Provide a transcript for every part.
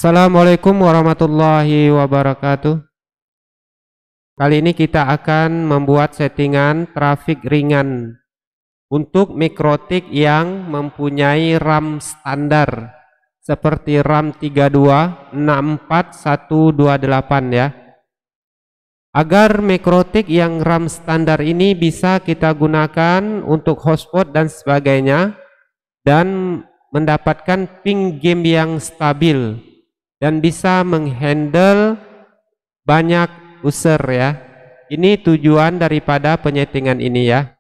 Assalamualaikum warahmatullahi wabarakatuh. Kali ini kita akan membuat settingan trafik ringan untuk mikrotik yang mempunyai RAM standar seperti RAM 32, 64, 128 ya. Agar mikrotik yang RAM standar ini bisa kita gunakan untuk hotspot dan sebagainya dan mendapatkan ping game yang stabil dan bisa menghandle banyak user ya. Ini tujuan daripada penyetingan ini ya.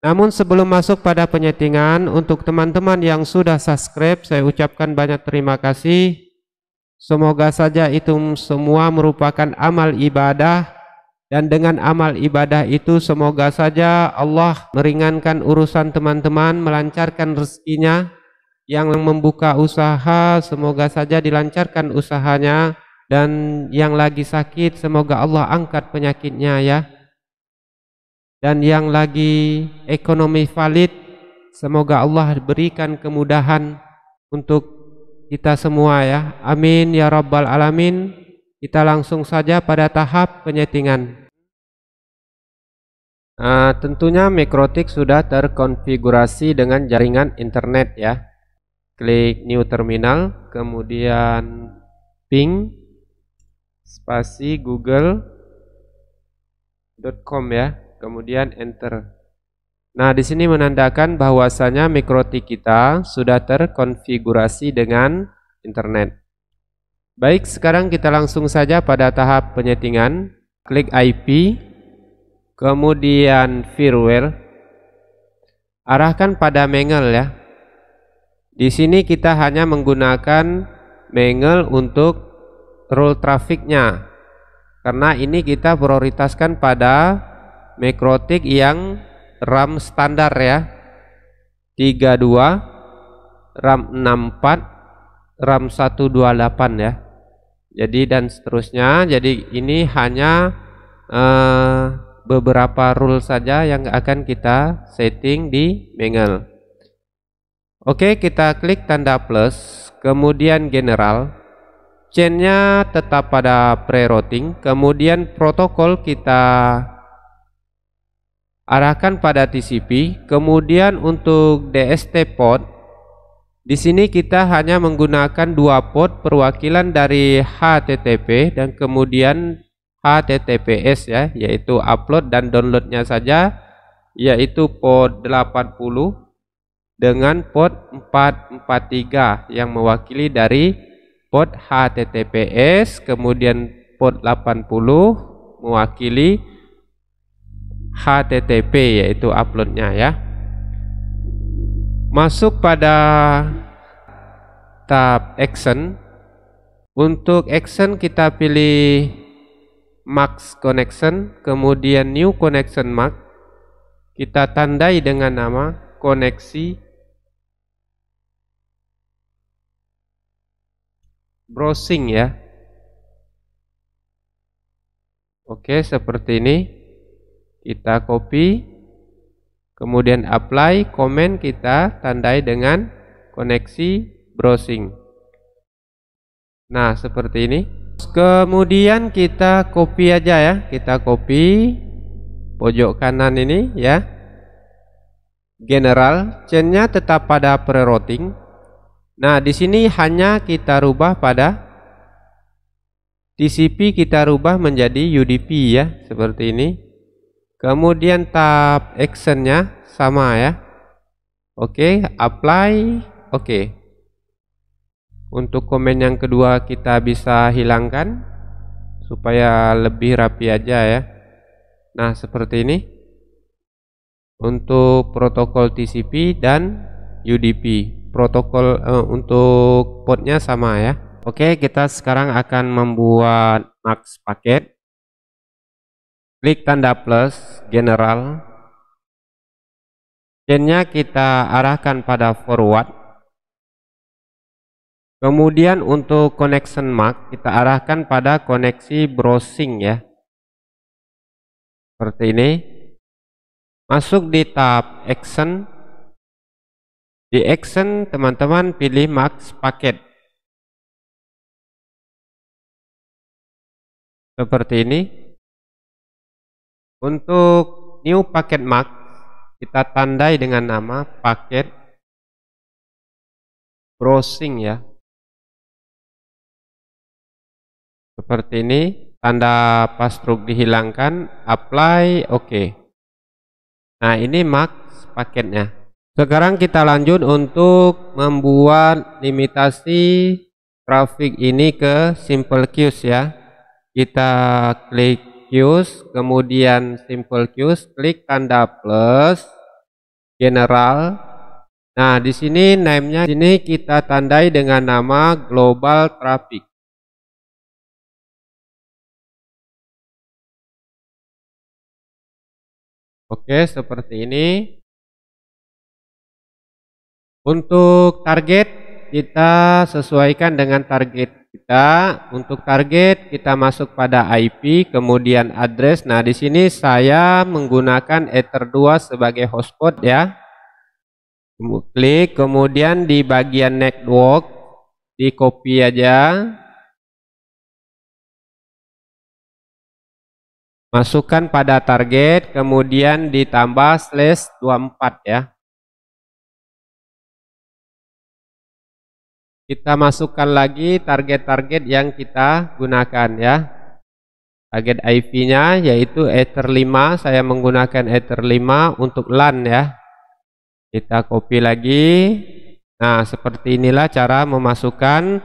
Namun sebelum masuk pada penyetingan, untuk teman-teman yang sudah subscribe, saya ucapkan banyak terima kasih. Semoga saja itu semua merupakan amal ibadah, dan dengan amal ibadah itu semoga saja Allah meringankan urusan teman-teman, melancarkan rezekinya. Yang membuka usaha semoga saja dilancarkan usahanya, dan yang lagi sakit semoga Allah angkat penyakitnya ya. Dan yang lagi ekonomi valid semoga Allah berikan kemudahan untuk kita semua ya. Amin ya rabbal alamin. Kita langsung saja pada tahap penyetingan. Tentunya mikrotik sudah terkonfigurasi dengan jaringan internet ya. Klik new terminal, kemudian ping spasi google.com ya, kemudian enter. Nah, di sini menandakan bahwasanya mikrotik kita sudah terkonfigurasi dengan internet. Baik, sekarang kita langsung saja pada tahap penyetingan. Klik IP, kemudian firmware, arahkan pada mangle ya. Di sini kita hanya menggunakan mangle untuk rule trafiknya, karena ini kita prioritaskan pada mikrotik yang RAM standar ya, 32, RAM 64, RAM 128 ya. Jadi dan seterusnya. Jadi ini hanya beberapa rule saja yang akan kita setting di mangle. Oke, kita klik tanda plus, kemudian general, chainnya tetap pada pre-routing, kemudian protokol kita arahkan pada TCP, kemudian untuk DST port, di sini kita hanya menggunakan dua port perwakilan dari HTTP dan kemudian HTTPS ya, yaitu upload dan downloadnya saja, yaitu port 80 dengan port 443 yang mewakili dari port HTTPS, kemudian port 80 mewakili HTTP yaitu uploadnya ya. Masuk pada tab action. Untuk action kita pilih max connection, kemudian new connection max, kita tandai dengan nama koneksi browsing ya. Oke, seperti ini. Kita copy, kemudian apply, komen kita tandai dengan koneksi browsing. Nah, seperti ini. Kemudian kita copy aja ya. Kita copy pojok kanan ini ya. General, chainnya tetap pada pre-routing. Nah, di sini hanya kita rubah pada TCP, kita rubah menjadi UDP ya, seperti ini. Kemudian tab actionnya sama ya. Oke, apply, oke. Untuk komen yang kedua kita bisa hilangkan supaya lebih rapi aja ya. Nah, seperti ini. Untuk protokol TCP dan UDP, protokol untuk portnya sama ya. Oke, kita sekarang akan membuat max paket. Klik tanda plus, general, chainnya kita arahkan pada forward, kemudian untuk connection max kita arahkan pada koneksi browsing ya, seperti ini. Masuk di tab action. Di action teman-teman pilih max paket. seperti ini. Untuk new packet mark kita tandai dengan nama paket browsing ya. Seperti ini, tanda password dihilangkan, apply, oke. Nah, ini mark paketnya. Sekarang kita lanjut untuk membuat limitasi traffic ini ke simple queues ya. Kita klik queues, kemudian simple queues, klik tanda plus, general. Nah, di sini name-nya sini kita tandai dengan nama global traffic. Oke, seperti ini. Untuk target kita sesuaikan dengan target kita. Untuk target kita masuk pada IP, kemudian address. Nah, di sini saya menggunakan Ether 2 sebagai hotspot ya. Klik, kemudian di bagian network di copy aja. Masukkan pada target, kemudian ditambah /24 ya. Kita masukkan lagi target-target yang kita gunakan ya. Target IP-nya yaitu Ether 5, saya menggunakan Ether 5 untuk LAN ya. Kita copy lagi. Nah, seperti inilah cara memasukkan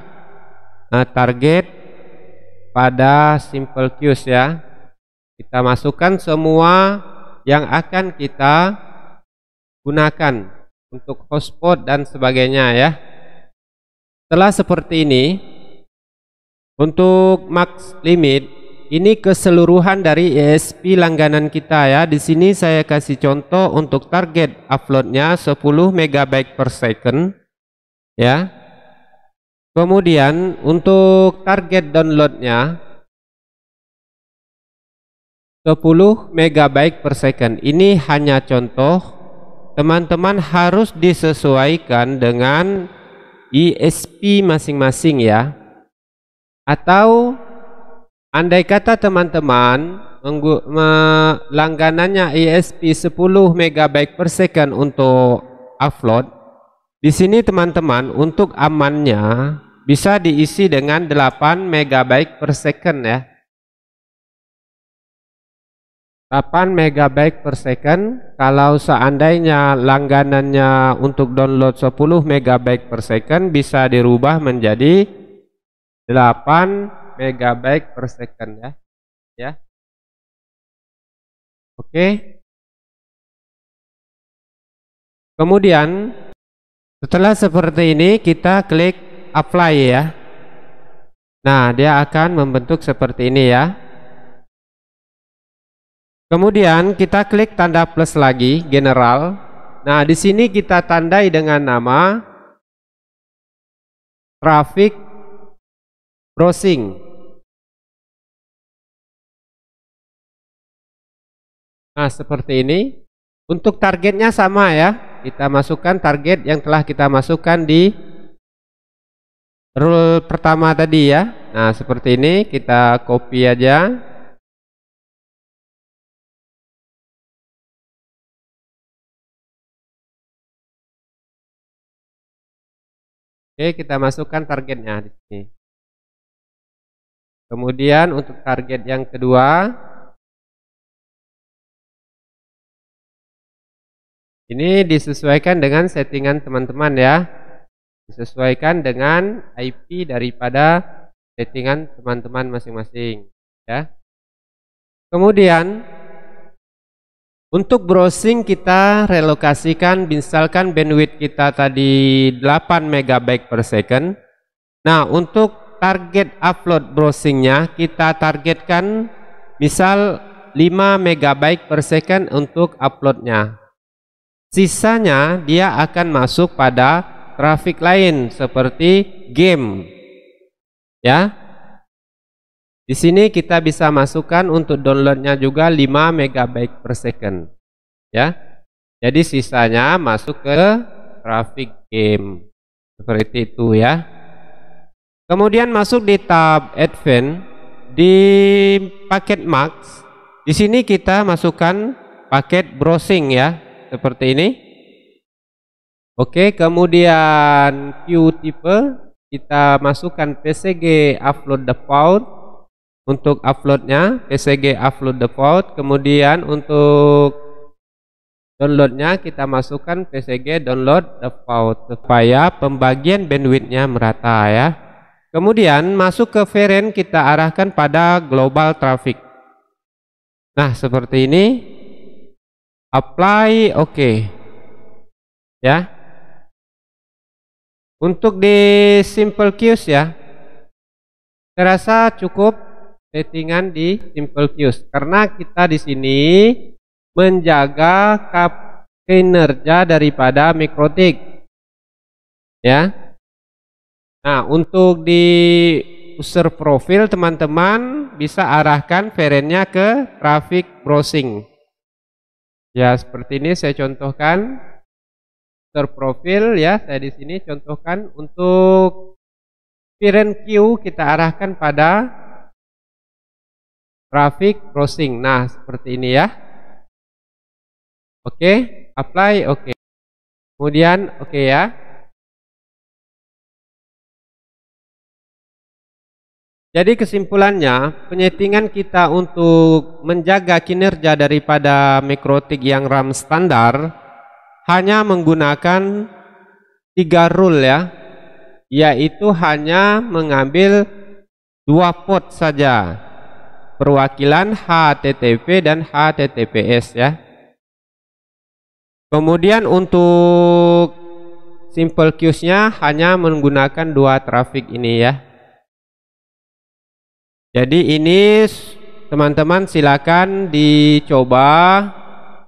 target pada simple queues ya. Kita masukkan semua yang akan kita gunakan untuk hotspot dan sebagainya ya. Setelah seperti ini, untuk max limit ini keseluruhan dari ESP langganan kita ya. Di sini saya kasih contoh untuk target uploadnya 10 MB per second ya. Kemudian untuk target downloadnya 10 MB per second. Ini hanya contoh, teman-teman harus disesuaikan dengan ESP masing-masing ya. Atau andai kata teman-teman langganannya ESP 10 MB per second untuk upload, di sini teman-teman untuk amannya bisa diisi dengan 8 MB per second ya. 8 MB per second. Kalau seandainya langganannya untuk download 10 MB per second bisa dirubah menjadi 8 MB per second ya. Ya. Oke. Kemudian setelah seperti ini kita klik apply ya. Nah, dia akan membentuk seperti ini ya. Kemudian kita klik tanda plus lagi, general. Nah, di sini kita tandai dengan nama traffic browsing. Nah, seperti ini. Untuk targetnya sama ya. Kita masukkan target yang telah kita masukkan di rule pertama tadi ya. Nah, seperti ini kita copy aja. Oke, kita masukkan targetnya di sini. Kemudian untuk target yang kedua, ini disesuaikan dengan settingan teman-teman ya. Disesuaikan dengan IP daripada settingan teman-teman masing-masing ya. Kemudian untuk browsing kita relokasikan, misalkan bandwidth kita tadi 8 MB per second. Nah, untuk target upload browsingnya kita targetkan misal 5 MB per second untuk uploadnya. Sisanya dia akan masuk pada traffic lain seperti game ya. Di sini kita bisa masukkan untuk downloadnya juga 5 MB per second ya. Jadi sisanya masuk ke traffic game seperti itu ya. Kemudian masuk di tab advance di paket Max, di sini kita masukkan paket browsing ya, seperti ini. Oke, kemudian view tipe kita masukkan PCG upload default untuk uploadnya, PCG upload default. Kemudian untuk downloadnya kita masukkan PCG download default supaya pembagian bandwidthnya merata ya. Kemudian masuk ke variant kita arahkan pada global traffic. Nah seperti ini, apply oke ya. Untuk di simple queues ya, saya rasa cukup settingan di simple queues karena kita di sini menjaga kinerja daripada MikroTik ya. Nah untuk di user profil teman-teman bisa arahkan variantnya ke traffic browsing ya, seperti ini saya contohkan. User profil ya, saya di sini contohkan. Untuk variant queue kita arahkan pada traffic browsing. Nah seperti ini ya. Oke, apply oke. Kemudian oke ya. Jadi kesimpulannya, penyetingan kita untuk menjaga kinerja daripada MikroTik yang RAM standar hanya menggunakan 3 rule ya, yaitu hanya mengambil 2 port saja, perwakilan HTTP dan HTTPS ya. Kemudian untuk simple queues-nya hanya menggunakan 2 traffic ini ya. Jadi ini teman-teman silakan dicoba,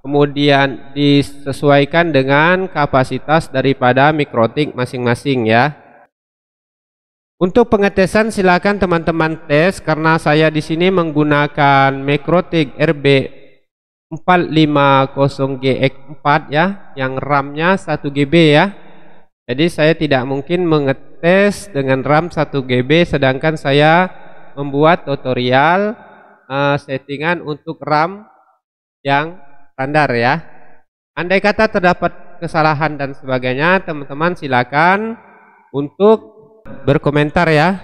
kemudian disesuaikan dengan kapasitas daripada MikroTik masing-masing ya. Untuk pengetesan silakan teman-teman tes, karena saya di sini menggunakan MikroTik RB450GX4 ya, yang RAM-nya 1 GB ya. Jadi saya tidak mungkin mengetes dengan RAM 1 GB, sedangkan saya membuat tutorial settingan untuk RAM yang standar ya. Andai kata terdapat kesalahan dan sebagainya, teman-teman silakan untuk berkomentar ya.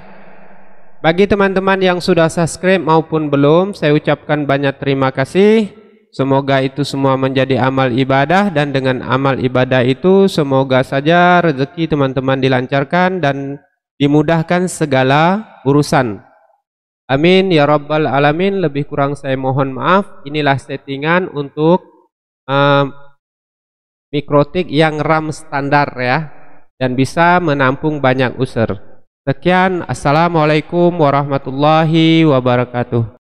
Bagi teman-teman yang sudah subscribe maupun belum, saya ucapkan banyak terima kasih. Semoga itu semua menjadi amal ibadah, dan dengan amal ibadah itu semoga saja rezeki teman-teman dilancarkan dan dimudahkan segala urusan. Amin ya rabbal alamin. Lebih kurang saya mohon maaf. Inilah settingan untuk MikroTik yang RAM standar ya, dan bisa menampung banyak user. Sekian, assalamualaikum warahmatullahi wabarakatuh.